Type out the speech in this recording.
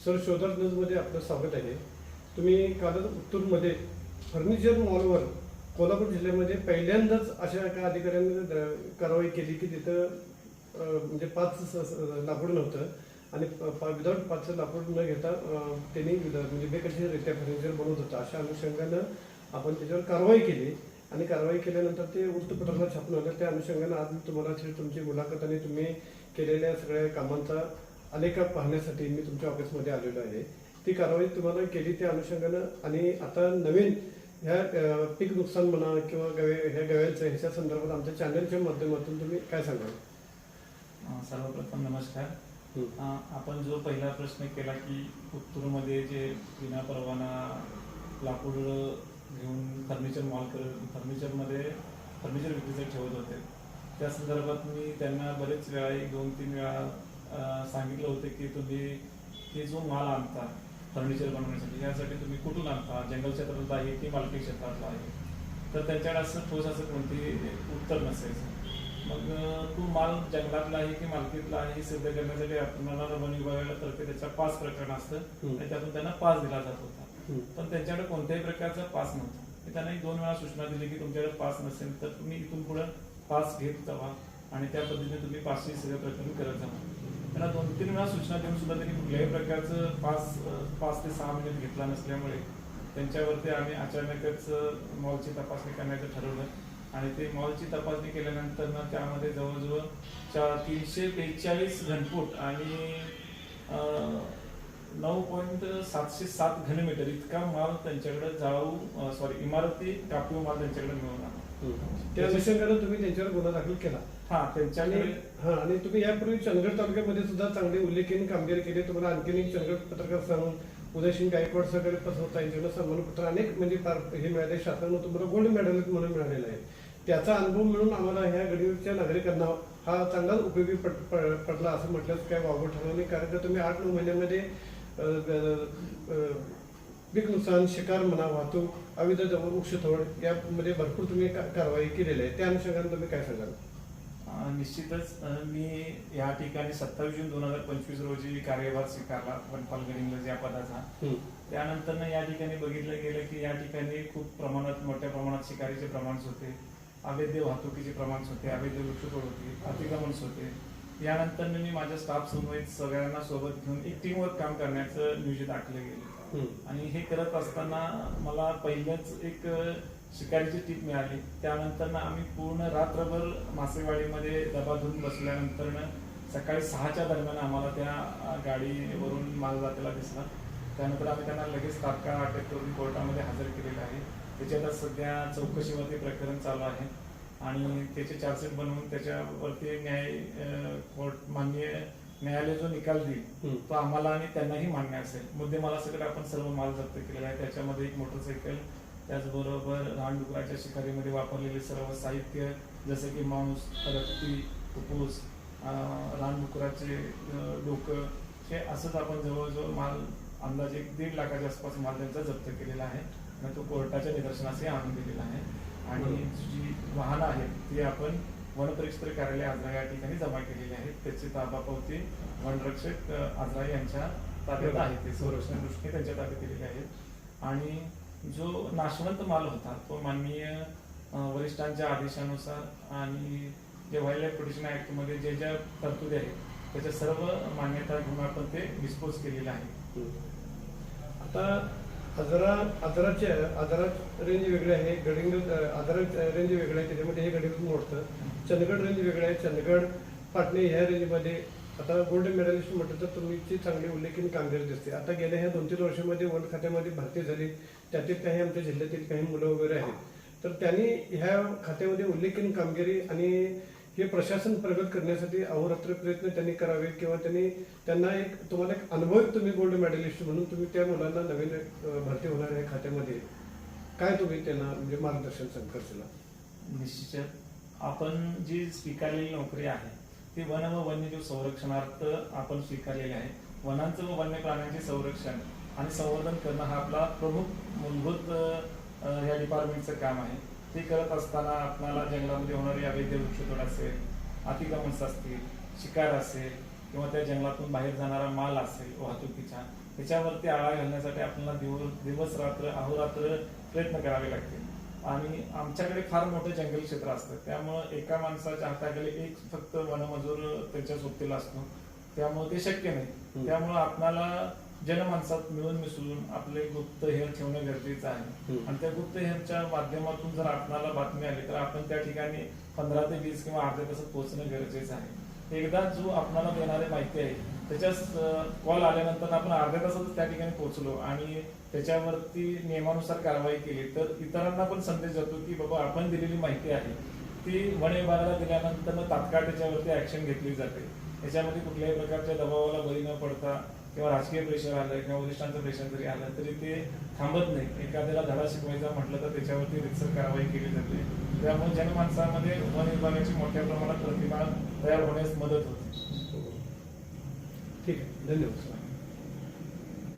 Sir, शोधर न्यूजमध्ये आपलं स्वागत आहे. तुम्ही कालच उत्तूरमध्ये फर्निचर मॉलवर कोल्हापूर जिल्ह्यामध्ये पहिल्यांदाच अशा एका अधिकाऱ्यांनी कारवाई केली की तिथं म्हणजे 5 लाकूड नव्हतं आणि विदाऊट 5 लाकूड न घेता त्यांनी म्हणजे बेकायदेशीररित्या फर्निचर बनवत होतं. अशा अनुषंगानं आपण त्याच्यावर कारवाई केली आणि कारवाई केल्यानंतर ते वृत्तपत्राला छापून आलं. त्या अनुषंगानं आज मी तुम्हाला तुमची मुलाखत आणि तुम्ही केलेल्या सगळ्या कामांचा आलेखा पाहण्यासाठी मी तुमच्या ऑफिसमध्ये आलेलो आहे. ती कारवाई तुम्हाला केली त्या अनुषंगानं आणि आता नवीन ह्या पीक नुकसान म्हणा किंवा ह्या गव्यांचं ह्याच्या संदर्भात आमच्या चॅनलच्या माध्यमातून तुम्ही काय सांगाल? सर्वप्रथम नमस्कार. आपण जो पहिला प्रश्न केला की उत्तूरमध्ये जे विना परवाना लाकूड घेऊन फर्निचर विक्रीचे ठेवत होते, त्या संदर्भात मी त्यांना बरेच वेळा 1-2-3 वेळा सांगितलं होतं की तुम्ही हे जो माल आणता फर्निचर बनवण्यासाठी यासाठी तुम्ही कुठून आणता, जंगल क्षेत्रातला आहे की मालकी क्षेत्रातला आहे. तर त्यांच्याकडे असं ठोस असं कोणतेही उत्तर नसायचं. मग तो माल जंगलातला आहे की मालकीतला आहे हे सिद्ध करण्यासाठी आपल्याला वन विभागातर्फे त्याचा पास प्रकरण असतं आणि त्यातून त्यांना पास दिला जात होता. पण त्यांच्याकडे कोणत्याही प्रकारचा पास नव्हता. मी त्यांना 2 वेळा सूचना दिली की तुमच्याकडे पास नसेल तर तुम्ही इथून पुढे पास घेत जावा आणि त्या पद्धतीने तुम्ही पासची सगळं प्रकरण करत जावा. त्यांना 2-3 वेळा सूचना देऊन सुद्धा त्यांनी कुठल्याही प्रकारचं 5 ते 6 महिन्यात घेतला नसल्यामुळे त्यांच्यावरती आम्ही अचानकच मॉलची तपासणी करण्याचं ठरवलं आणि ते मॉलची तपासणी केल्यानंतर ना त्यामध्ये जवळजवळ 342 घनफूट आणि 9.707 घनमीटर इतका माल त्यांच्याकडे इमारती कापीव माल त्यांच्याकडे मिळून आला. त्या अनुषंगानं तुम्ही त्यांच्यावर गुन्हा दाखल केला. आणि तुम्ही यापूर्वी चंदगड तालुक्यामध्ये सुद्धा चांगली उल्लेखनीय कामगिरी केली. तुम्हाला आणखीन एक चंदगड पत्रकार सांगून उदयसिंग गायकवाड सहकारी पसरवता यांच्याकडे सन्मानपत्र अनेक म्हणजे हे मिळाले. शासनानं तुम्हाला गोल्ड मेडल म्हणून मिळालेलं आहे. त्याचा अनुभव मिळून आम्हाला ह्या गडीवरच्या नागरिकांना हा चांगलाच उपयोगी पडला असं म्हटल्यास काय वावगं ठरवलं नाही. कारण का तुम्ही 8-9 महिन्यामध्ये पीक नुकसान, शिकार म्हणा, वाहतूक, अवैध वृक्षतोड यामध्ये भरपूर तुम्ही कारवाई केलेली आहे. त्या अनुषंगाने तुम्ही काय सांगाल? निश्चितच मी या ठिकाणी 27 जून 2025 रोजी कार्यभार स्वीकारला वनपाल गडिंग्लज या पदाचा. त्यानंतर या ठिकाणी बघितलं गेलं की या ठिकाणी खूप मोठ्या प्रमाणात शिकारीचे प्रमाण होते, अवैध वाहतुकीचे प्रमाण होते, अवैध वृक्षतोड होती, अतिक्रमण होते. यानंतर मी माझ्या स्टाफ समवेत सगळ्यांना सोबत घेऊन एक टीमवर्क काम करण्याचं नियोजित आखलं गेलं आणि हे करत असताना मला पहिल्याच एक शिकारीची टीप मिळाली. त्यानंतर आम्ही पूर्ण रात्रभर मासेवाडीमध्ये दबाधून बसल्यानंतर सकाळी 6च्या दरम्यान आम्हाला त्या गाडीवरून माल जातेला दिसला. त्यानंतर आम्ही त्यांना लगेच तात्काळ अटक करून कोर्टामध्ये हजर केलेलं आहे. त्याच्यात सध्या चौकशीवरती प्रकरण चालू आहे आणि त्याचे चार्जशीट बनवून त्याच्यावरती माननीय न्यायालय जो निकाल देईल तो आम्हाला आणि त्यांनाही मान्य असेल. मुद्देमाला सकट आपण सर्व माल जप्त केलेला आहे. त्याच्यामध्ये एक मोटरसायकल, त्याचबरोबर रानडुकराच्या शिकारीमध्ये वापरलेले सर्व साहित्य जसं की मांस, रक्ती, फुफ्फुस, रानडुकराचे डोकं हे असंच आपण जवळजवळ माल अंदाजे 1.5 लाखाच्या आसपास माल त्यांचा जप्त केलेला आहे आणि तो कोर्टाच्या निदर्शनासही आणून दिलेला आहे. आणि जी वाहनं आहेत ती आपण वनपरिक्षेत्र कार्यालय आजरा या ठिकाणी जमा केलेली आहेत. त्याची ताबापावती वनरक्षक आजरा यांच्या ताब्यात आहे. ते संरक्षण दृष्टीने त्यांच्या ताब्यात दिलेले आहेत. आणि जो नाशवंत माल होता तो माननीय वरिष्ठांच्या आदेशानुसार आणि जे वाईल्ड लाईफ प्रोटेक्शन ऍक्टमध्ये ज्या तरतुदी आहेत त्याच्या सर्व मान्यता घेऊन आपण ते डिस्पोज केलेलं आहे. आता आजारात रेंज वेगळे आहे, गडिंग्लज आजारात रेंज वेगळे आहे, त्याच्यामध्ये हे गडिंग्लज मोडतं. चंदगड रेंज वेगळे आहे. चंदगड, पाटणे ह्या रेंजमध्ये आता गोल्ड मेडलिस्ट म्हटलं तर तुमची चांगली उल्लेखनीय कामगिरी दिसते. आता गेल्या ह्या 2-3 वर्षामध्ये वन खात्यामध्ये भरती झाली. त्यातील काही आमच्या जिल्ह्यातील काही मुलं वगैरे आहेत. तर त्यांनी ह्या खात्यामध्ये उल्लेखनीय कामगिरी आणि हे प्रशासन प्रगत करण्यासाठी अहोरात्र प्रयत्न त्यांनी करावे किंवा त्यांना तुम्हाला एक अनुभव तुम्ही गोल्ड मेडलिस्ट म्हणून तुम्ही त्या मुलांना नवीन भरती होणाऱ्या खात्यामध्ये काय तुम्ही त्यांना म्हणजे मार्गदर्शन करशील? निश्चित आपण जी स्वीकारलेली नोकरी आहे ती वन व वन्यजीव संरक्षणार्थ आपण स्वीकारलेली आहे. वनांचं व वन्य प्राण्यांचे संरक्षण आणि संवर्धन करणं हा आपला प्रमुख मूलभूत या डिपार्टमेंटचं काम आहे. ते करत असताना आपल्याला जंगलामध्ये होणारी अवैध वृक्षतोड असेल, अतिक्रमण असतील, शिकार असेल किंवा त्या जंगलातून बाहेर जाणारा माल असेल वाहतुकीचा, ह्याच्यावरती आळा घालण्यासाठी आपल्याला दिवस रात्र अहोरात्र प्रयत्न करावे लागतील. आणि आमच्याकडे फार मोठं जंगल क्षेत्र असतं, त्यामुळं एका माणसाच्या हाताखाली एक फक्त वनमजूर त्यांच्या सोबतीला असतो, त्यामुळे ते शक्य नाही. त्यामुळं आपल्याला जनमानसात मिळून मिसळून आपले गुप्तहेर ठेवणं गरजेचं आहे. आणि त्या गुप्तहेरच्या माध्यमातून जर आपल्याला बातमी आली तर आपण त्या ठिकाणी 15 ते 20 किंवा अर्ध्या तासात पोहोचणं गरजेचं आहे. एकदा जो आपल्याला देणारी माहिती आहे त्याच्याच कॉल आल्यानंतर आपण अर्ध्या तासातच त्या ठिकाणी पोहोचलो आणि त्याच्यावरती नियमानुसार कारवाई केली तर इतरांना पण संदेश जातो की बाबा आपण दिलेली माहिती आहे ती वन विभागाला दिल्यानंतर तात्काळ त्याच्यावरती ऍक्शन घेतली जाते. याच्यामध्ये कुठल्याही प्रकारच्या दबावाला बळी न पडता किंवा राजकीय प्रेशर आलं किंवा वरिष्ठांचं प्रेशर जरी आलं तरी ते थांबत नाही. एखाद्याला धडा शिकवायचा म्हटलं तर त्याच्यावरती रितसर कारवाई केली जाते. त्यामुळे जनमानसामध्ये वन विभागाची मोठ्या प्रमाणात प्रतिभा तयार होण्यास मदत होते. ठीक आहे, धन्यवाद सर.